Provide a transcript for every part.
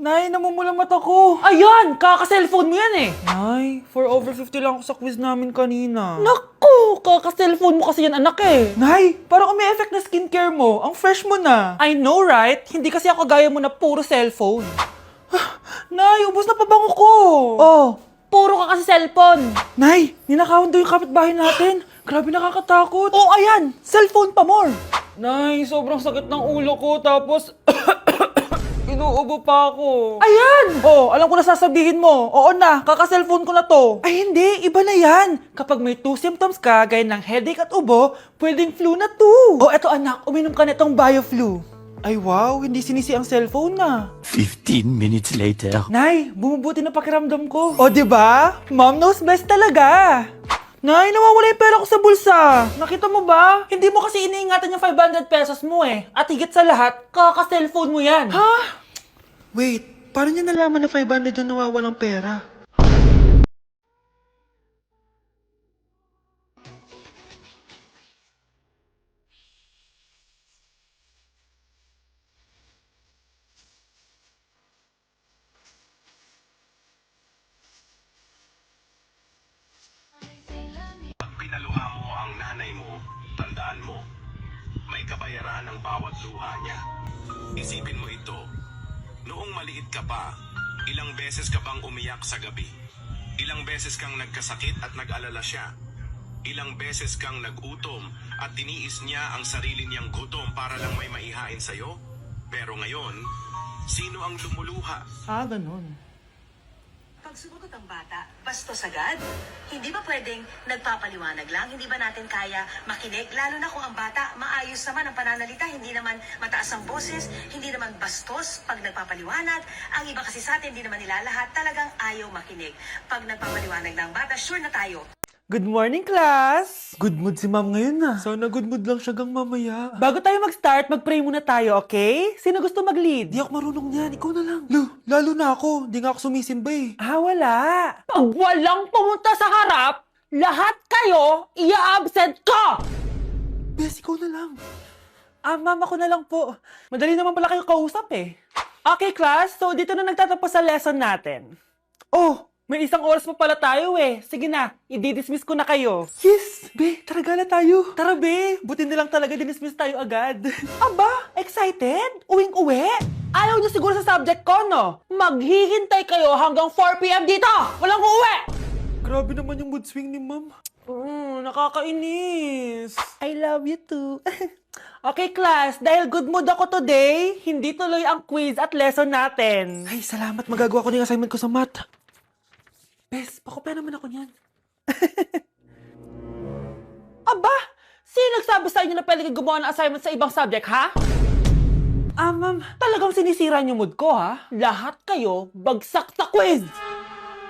Nay, namumulang mata ko. Ayan! Kaka-cellphone mo yan eh! Nay, 4 over 50 lang ako sa quiz namin kanina. Naku! Kaka-cellphone mo kasi yan anak eh! Nay, parang umi-effect na skincare mo. Ang fresh mo na. I know right? Hindi kasi ako gaya mo na puro cellphone. Nay, ubos na pabango ko. Oh, puro ka kasi cellphone. Nay, ninakawan daw yung kapitbahay natin. Grabe nakakatakot. Oh, ayan! Cellphone pa more! Nay, sobrang sakit ng ulo ko. Tapos, inuubo pa ako. Ayan! Oh, alam ko na sasabihin mo. Oo na, kaka-cellphone ko na to. Ay hindi, iba na yan. Kapag may 2 symptoms ka, gaya ng headache at ubo, pwedeng flu na 2. Oh, eto anak, uminom ka nitong BioFlu. Ay wow, hindi sinisi ang cellphone na. 15 minutes later. Nay, bumubuti na pakiramdam ko. O, diba? Mom knows best talaga. Nay, nawawala yung pera ko sa bulsa. Nakita mo ba? Hindi mo kasi iniingatan yung 500 pesos mo eh. At higit sa lahat, kaka-cellphone mo yan. Ha? Wait, paano niya nalaman na 500 yung nawawalang pera? Pag pinaluha mo ang nanay mo, tandaan mo, may kabayaran ang bawat luha niya. Isipin mo ito, noong maliit ka pa, ilang beses ka bang umiyak sa gabi? Ilang beses kang nagkasakit at nag-alala siya? Ilang beses kang nagutom at tiniis niya ang sarili niyang gutom para lang may maihain sa'yo? Pero ngayon, sino ang lumuluha? Ah, ganun. Pag sumagot ang bata, bastos agad. Hindi ba pwedeng nagpapaliwanag lang? Hindi ba natin kaya makinig? Lalo na kung ang bata, maayos naman ang pananalita, hindi naman mataas ang boses, hindi naman bastos pag nagpapaliwanag. Ang iba kasi sa atin, hindi naman nila lahat talagang ayaw makinig. Pag nagpapaliwanag ng bata, sure na tayo. Good morning, class! Good mood si ma'am ngayon na. Sana good mood lang siya gang mamaya. Bago tayo mag-start, mag-pray muna tayo, okay? Sino gusto mag-lead? Di ako marunong niyan, ikaw na lang. Lalo na ako, di nga ako sumisimba eh. Ah, wala. Pag walang pumunta sa harap, lahat kayo, ia-absent ko! Bes, ikaw na lang. Ah, mama ko na lang po. Madali naman pala kayo kausap eh. Okay, class. So, dito na nagtatapos sa lesson natin. Oh, may 1 oras pa pala tayo eh. Sige na, i-dismiss ko na kayo. Yes! Be, tara gala tayo. Tara be, buti na lang talaga dinismiss tayo agad. Aba, excited? Uwing-uwi? Ayaw niyo siguro sa subject ko, no? Maghihintay kayo hanggang 4 p.m. dito! Walang uuwi! Grabe naman yung mood swing ni ma'am. Nakakainis. I love you too. Okay, class. Dahil good mood ako today, hindi tuloy ang quiz at lesson natin. Ay, salamat. Magagawa ko na yung assignment ko sa math. Bes, pakopya naman ako niyan. Aba! Sino nagsabi sa inyo na pwede kayo gumawa ng assignment sa ibang subject, ha? Ah, ma'am. Talagang sinisira niyo mood ko, ha? Lahat kayo bagsak sa quiz!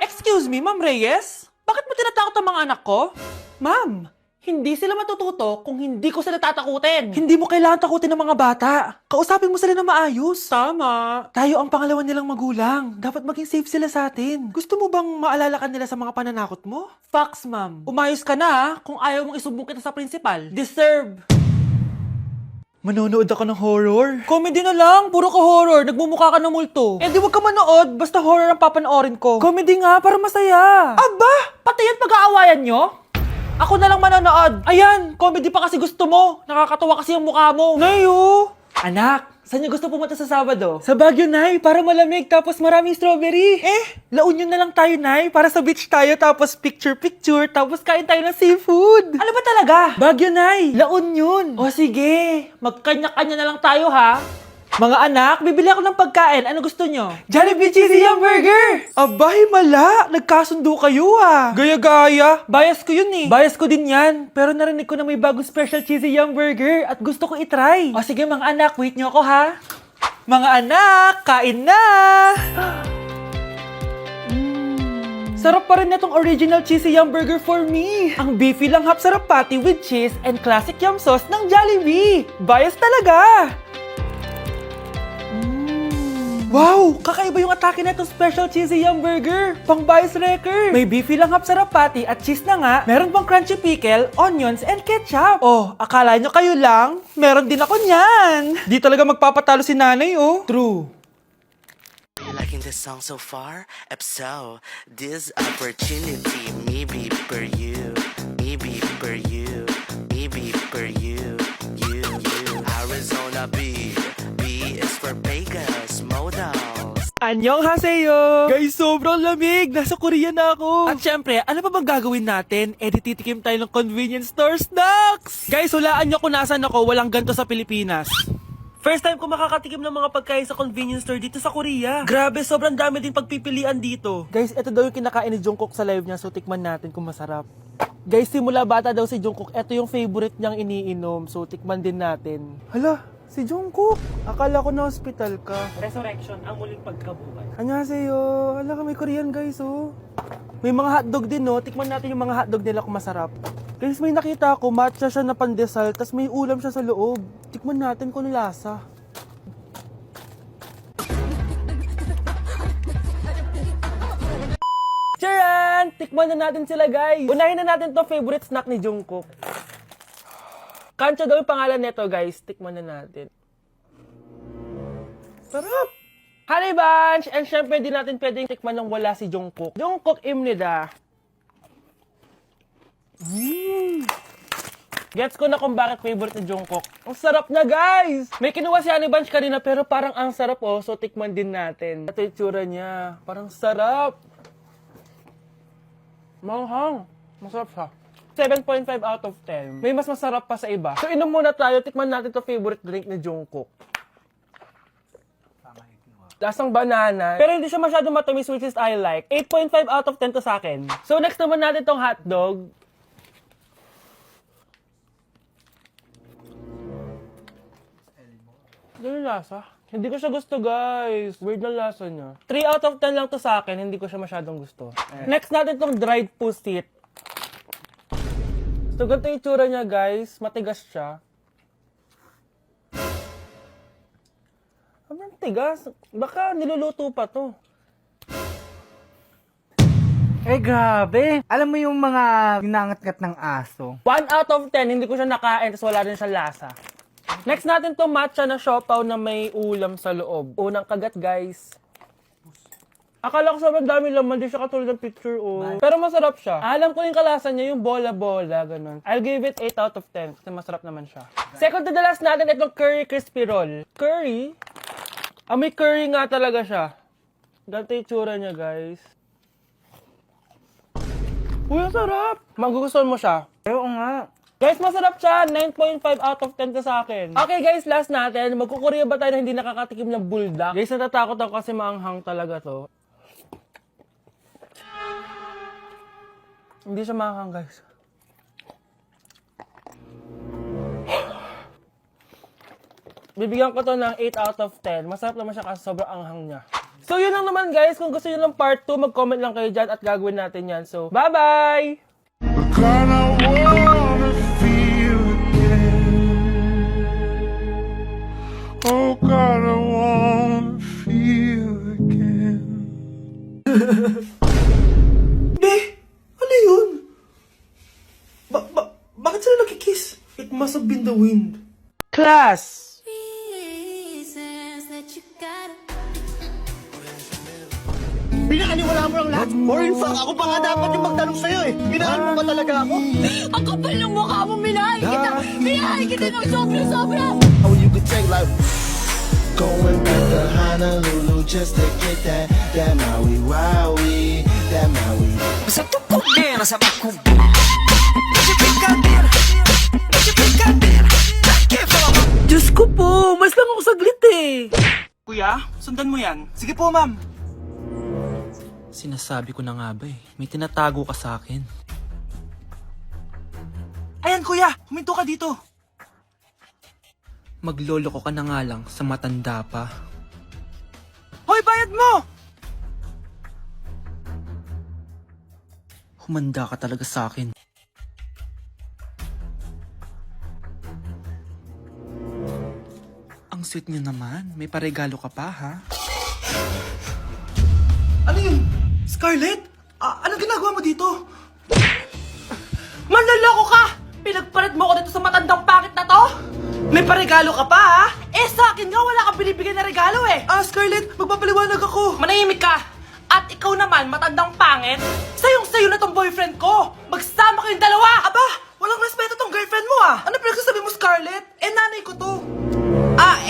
Excuse me, Ma'am Reyes? Bakit mo tinatakot ang mga anak ko? Ma'am, hindi sila matututo kung hindi ko sila tatakutin. Hindi mo kailangan takutin ng mga bata. Kausapin mo sila na maayos. Tama. Tayo ang pangalawa nilang magulang. Dapat maging safe sila sa atin. Gusto mo bang maalala ka nila sa mga pananakot mo? Facts, ma'am. Umayos ka na, ha? Kung ayaw mong isumbong kita sa principal. Deserve. Manonood ako ng horror. Comedy na lang, puro ka horror, nagmumukha ka ng multo. Eh di wag ka manood, basta horror ang papanoorin ko. Comedy nga, para masaya. Aba! Pati yan pag-aawayan nyo? Ako na lang manonood. Ayan, comedy pa kasi gusto mo. Nakakatawa kasi ang mukha mo. Nayo! Anak, saan niyo gusto pumunta sa Sabado? Sa Baguio, Nay, para malamig tapos maraming strawberry. La Union na lang tayo, Nay, para sa beach tayo tapos picture-picture tapos kain tayo ng seafood. Ano ba talaga? Baguio, Nay, La Union. O sige, magkanya-kanya na lang tayo ha. Mga anak, bibili ako ng pagkain. Ano gusto nyo? Jollibee Cheesy Yum Burger! Abay, mala! Nagkasundo kayo ah! Gaya-gaya! Bias ko yun eh. Bias ko din yan, pero narinig ko na may bagong special Cheesy Yum Burger at gusto ko itry. O sige mga anak, wait nyo ako ha. Mga anak, kain na! Sarap pa rin itong original Cheesy Yum Burger for me. Ang beefy lang hap sarap patty with cheese and classic yum sauce ng Jollibee. Bias talaga! Wow! Kakaiba yung atake na itong special cheesy yum burger. Pang bias wrecker. May beefy lang hap sarap patty at cheese na nga. Meron pang crunchy pickle, onions, and ketchup. Oh, akala nyo kayo lang? Meron din ako niyan. Di talaga magpapatalo si nanay, oh. True. Like liking the song so far? If so, this opportunity maybe for you, maybe for you, maybe for you, you. Arizona B is for Vegas models. Annyeonghaseyo! Guys, sobrang lamig! Nasa Korea na ako! At syempre, ano pa bang gagawin natin? Titikim tayo ng convenience store snacks! Guys, hulaan nyo kung nasan ako, walang ganito sa Pilipinas. First time ko makakatikim ng mga pagkain sa convenience store dito sa Korea. Grabe, sobrang dami din pagpipilian dito. Guys, ito daw yung kinakain ni Jungkook sa live niya, so tikman natin kung masarap. Guys, simula bata daw si Jungkook, ito yung favorite niyang iniinom, so tikman din natin. Hala, si Jungkook! Akala ko na hospital ka. Resurrection, ang muling pagkabuhay. Annyeonghaseyo! Hala ka, may Korean guys, oh. May mga hotdog din, no? Tikman natin yung mga hotdog nila kung masarap. Guys, may nakita ako, matcha siya na pandesal, tas may ulam siya sa loob. Tikman natin kung ano lasa. Charan! Tikman na natin sila, guys. Unahin na natin to favorite snack ni Jungkook. Kancha daw yung pangalan nito, guys. Tikman na natin. Sarap! Honey Bunch! And syempre, di natin pwedeng tikman nang wala si Jungkook. Jungkook imnida. Gets ko na kung bakit favorite ni Jungkook. Ang sarap na, guys! May kinuha si Honey Bunch kanina, pero parang ang sarap, oh. So, tikman din natin. Ito yung tsura niya. Parang sarap. Manghang. Masarap siya. 7.5 out of 10. May mas masarap pa sa iba. So, inom muna tayo. Tikman natin to favorite drink ni Jungkook. Lasang banana. Pero hindi siya masyado matamis, which is I like. 8.5 out of 10 to sa akin. So, next naman natin tong hotdog. Ano yung lasa? Hindi ko siya gusto, guys. Weird na lasa niya. 3 out of 10 lang to sa akin. Hindi ko siya masyadong gusto. Next natin tong dried pusit. So, ganito yung itsura niya, guys. Matigas siya. Ang tigas. Baka niluluto pa to. Eh, grabe. Alam mo yung mga ginangat-ngat ng aso. 1 out of 10, hindi ko siya nakain, tapos wala rin siya lasa. Next natin to matcha na siopaw na may ulam sa loob. Unang kagat, guys. Akala ko sobrang dami laman, di siya katulad ng picture, oh. Pero masarap siya. Alam ko yung kalasa niya, yung bola-bola, ganun. I'll give it 8 out of 10, kasi masarap naman siya. Second to the last natin, itong curry crispy roll. Curry? May curry nga talaga siya. Ganito yung tsura niya, guys. Uy, ang sarap! Magugustuhan mo siya. Oo nga. Guys, masarap siya. 9.5 out of 10 ka sa akin. Okay guys, last natin. Magkukurya ba tayo na hindi nakakatikim ng buldak? Guys, natatakot ako kasi maanghang talaga to. Hindi siya maanghang, guys. Bibigyan ko to ng 8 out of 10. Masarap naman siya kasi sobrang anghang niya. So yun lang naman, guys. Kung gusto nyo ng part 2, mag-comment lang kayo dyan at gagawin natin yan. So, bye-bye! Oh God, I wanna feel again. Ano yun? Bakit sila nakikiss? It must have been the wind. Class! Pinakaniwala mo lang lahat. Or in fact, ako pa nga dapat yung magtanong sa'yo eh. Ginaan mo ba talaga ako? Ang kapal ng mukha mo, minahay kita! Minahay kita ng sobra-sobra! How you could take like going back to Honolulu just to get that Maui Wowie, that Maui. Sa tukok din, sa makubin. Diyos ko po, mas lang ako saglit eh. Kuya, sundan mo yan. Sige po, ma'am. Sinasabi ko na nga ba eh, may tinatago ka sa akin. Ayan, kuya. Huminto ka dito. Magloloko ka na nga lang sa matanda pa. Hoy, bayad mo! Humanda ka talaga sa akin. Ang sweet niyo naman, may paregalo ka pa ha? Ano yun? Scarlett? Anong ginagawa mo dito? Manloloko ka! Pinagpalit mo ko dito sa matandang pangit na to? May paregalo ka pa, ha? Eh, Eh, sa akin nga, wala kang binibigay na regalo eh. Scarlett, magpapaliwanag ako. Manahimik ka! At ikaw naman, matandang pangit, sayong-sayo na tong boyfriend ko! Magsama kayong dalawa! Aba, walang respeto tong girlfriend mo ah. Ano pinagsasabi mo, Scarlett? Eh, nanay ko to.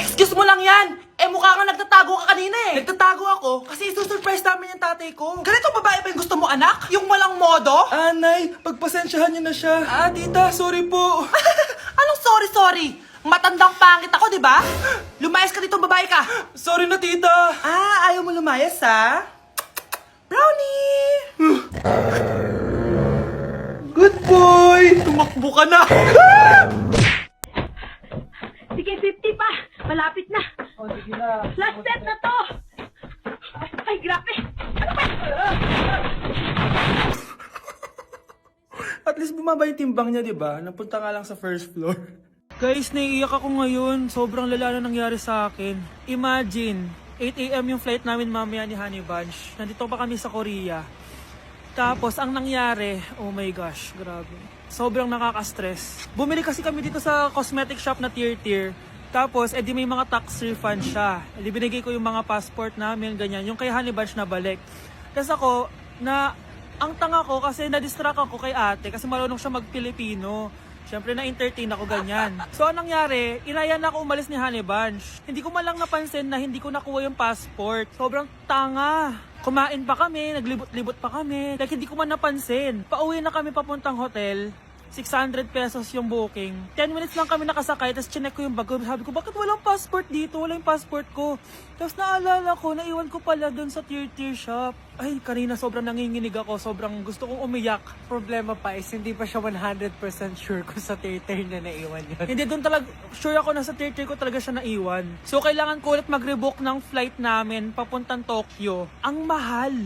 Excuse mo lang yan! Eh, mukha nga nagtatago ka kanina eh! Nagtatago ako kasi isusurprise namin yung tatay ko. Ganitong babae ba yung gusto mo, anak? Yung walang modo? Nay, pagpasensyahan niyo na siya. Tita, sorry po. Anong sorry? Matandang pangit ako, di ba? Lumayas ka dito, babae ka! Sorry na, tita. Ayaw mo lumayas, ha? Brownie! Good boy. Tumakbo ka na. Sige, 50 pa. Malapit na. Sige na. Last set na to. Ay, grabe. Ano ba? At least bumaba yung timbang niya, di ba? Napunta nga lang sa first floor. Guys, naiiyak ako ngayon. Sobrang lala na nangyari sa akin. Imagine, 8 AM yung flight namin mamaya ni Honey Bunch. Nandito pa kami sa Korea. Tapos, ang nangyari, oh my gosh, grabe. Sobrang nakaka-stress. Bumili kasi kami dito sa cosmetic shop na tier. Tapos, edi may mga tax refund siya. Edi binigay ko yung mga passport namin, ganyan. Yung kay Honey Bunch na balik. Tapos ako, ang tanga ko kasi na-distract ako kay ate kasi marunong siya mag-Pilipino. Siyempre na-entertain ako ganyan. So anong nangyari, inaya na ako umalis ni Honey Bunch. Hindi ko man lang napansin na hindi ko nakuha yung passport. Sobrang tanga. Kumain pa kami, naglibot-libot pa kami. Like hindi ko man napansin. Pauwi na kami papuntang hotel. 600 pesos yung booking. 10 minutes lang kami nakasakay, tapos chinek ko yung bag ko. Sabi ko, bakit walang passport dito? Wala yung passport ko. Tapos naalala ko, naiwan ko pala dun sa tier shop. Ay, kanina sobrang nanginginig ako. Sobrang gusto kong umiyak. Problema pa is hindi pa siya 100% sure kung sa theater na naiwan yun. Hindi doon talaga, sure ako na sa tier ko talaga siya naiwan. So kailangan ko ulit mag-rebook ng flight namin papuntang Tokyo. Ang mahal.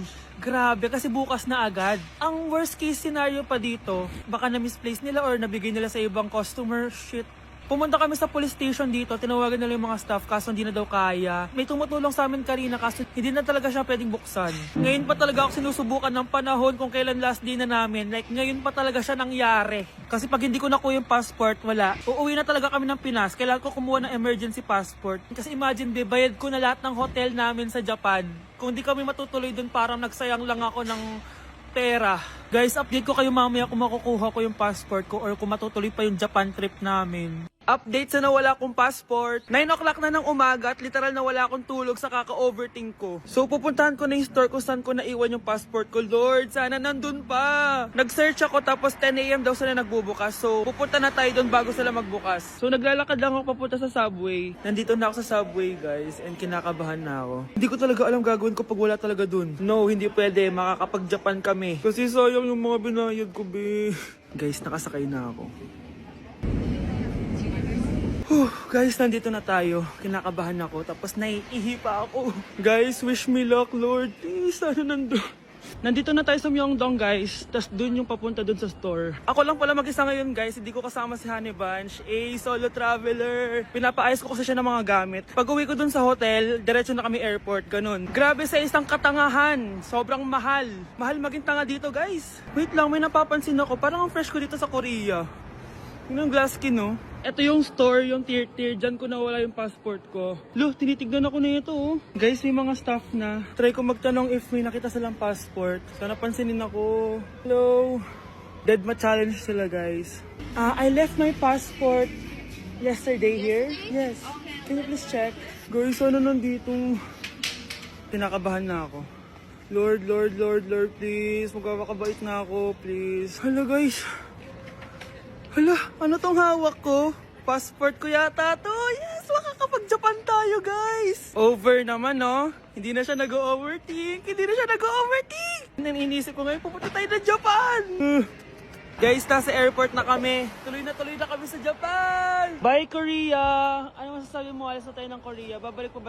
Grabe, kasi bukas na agad. Ang worst case scenario pa dito, baka na-misplace nila or nabigay nila sa ibang customer. Shit. Pumunta kami sa police station dito, tinawagan nila yung mga staff kaso hindi na daw kaya. May tumutulong sa amin kanina kaso hindi na talaga siya pwedeng buksan. Ngayon pa talaga ako sinusubukan ng panahon kung kailan last day na namin. Like ngayon pa talaga siya nangyari. Kasi pag hindi ko nakuha yung passport, wala. Uuwi na talaga kami ng Pinas. Kailangan ko kumuha ng emergency passport. Kasi imagine, bayad ko na lahat ng hotel namin sa Japan. Kung di kami matutuloy dun, parang nagsayang lang ako ng pera. Guys, update ko kayo mamaya kung makukuha ko yung passport ko or kung matutuloy pa yung Japan trip namin. Update sa nawala kong passport. 9 o'clock na ng umaga at literal na wala akong tulog sa kaka-overthink ko. So pupuntahan ko na yung store kung saan ko naiwan yung passport ko. Lord, sana nandun pa. Nag-search ako tapos 10 AM daw sila nagbubukas. So pupunta na tayo doon bago sila magbukas. So naglalakad lang ako papunta sa subway. Nandito na ako sa subway guys and kinakabahan na ako. Hindi ko talaga alam gagawin ko pag wala talaga dun. No, hindi pwede. Makakapag-Japan kami. Kasi sayang yung mga binayad ko, be. Guys, nakasakay na ako. Guys, nandito na tayo. Kinakabahan ako. Tapos naiihi pa ako. Guys, wish me luck, Lord. Please, sana nandun. Nandito na tayo sa Myeongdong, guys. Tapos dun yung papunta dun sa store. Ako lang pala mag-isa ngayon, guys. Hindi ko kasama si Honey Bunch. Solo traveler. Pinapaayos ko kasi siya ng mga gamit. Pag uwi ko dun sa hotel, diretso na kami airport. Ganun. Grabe sa isang katangahan. Sobrang mahal. Mahal maging tanga dito, guys. Wait lang, may napapansin ako. Parang ang fresh ko dito sa Korea. Yung glass skin, no? Ito yung store, yung tier. Diyan ko nawala yung passport ko. Lo, tinitignan ako na ito, oh. Guys, may mga staff na. Try ko magtanong if may nakita silang passport. Sana pansinin ako. Hello? Deadma challenge sila, guys. I left my passport yesterday here. Yes. Can you please check? Guys, sana nandito? Tinakabahan na ako. Lord, please. Magkakabait na ako, please. Hala, guys. Hala, ano tong hawak ko? Passport ko yata to. Yes, makakapag-Japan tayo, guys. Over naman, no? Hindi na siya nag-overthink. Iniisip ko ngayon, pupunta tayo ng Japan. Guys, nasa airport na kami. Tuloy na kami sa Japan. Bye, Korea. Ano masasabi mo? Alas na tayo ng Korea. Babalik pa ba